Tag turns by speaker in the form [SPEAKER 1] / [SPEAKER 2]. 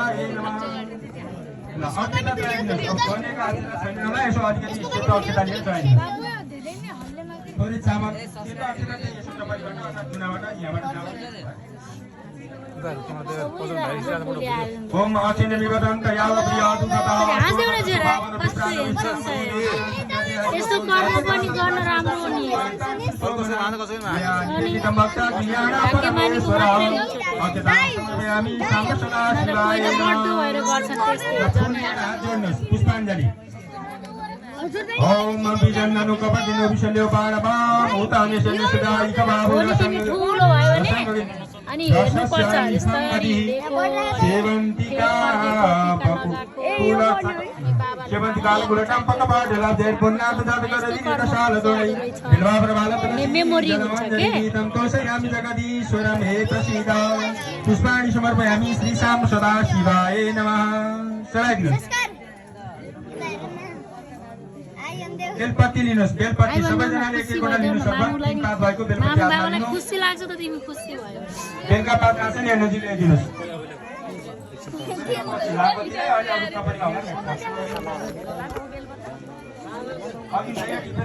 [SPEAKER 1] शिवाय नमः ल अक्षता दिनुहोस् भनेको छैनलाई यसो अलिकति सेतो अक्षता लिएर चाहिँ थोरै चामल सेतो अक्षता चाहिँ यसो तपाईँ गर्न अर्थात् चुनाबाट यहाँबाट चामल ओम अचिन निवेदन याव प्रियादु सदा
[SPEAKER 2] यस्तो कर्म पनि गर्न राम्रो हो नि
[SPEAKER 1] अनि तमक्ता ज्ञाना परमेश्वर हामी साम सदा शिवाय
[SPEAKER 2] बड्डो भएर गर्छन् त्यस्तै
[SPEAKER 1] पुष्पाञ्जलि ओम विजन्ननु कपदिनो विशल्यो पाणबाम उताने शल्य सदाई कबाबो
[SPEAKER 2] ठुलो भयो भने अनि हेर्नु पर्छ यस्तो
[SPEAKER 1] सेवन्तिका सेवन्तिका गुलटम पकपाडला देर पुन्नात जात करदि दशाल दोई बिलवा प्रभालत
[SPEAKER 2] मेमोरी हुन्छ के
[SPEAKER 1] गीतं तोषयामि जगदीश्वरं हे प्रसीद पुष्पाणि समर्पयामि श्री साम सदा शिवाय नमः सराइदिनु बेलपत्ती लिनुहोस् बेलपत्ती सबैजनाले एक एकवटा लिनुहोस् तीन पात भएको बेलपत्ती
[SPEAKER 2] बाबालाई खुसी लाग्छ त तिमी खुसी भयो
[SPEAKER 1] बेलका पात आछ नि हेर्नु दिनुहोस् लापत्ती अहिले अब तपाईलाई होला नि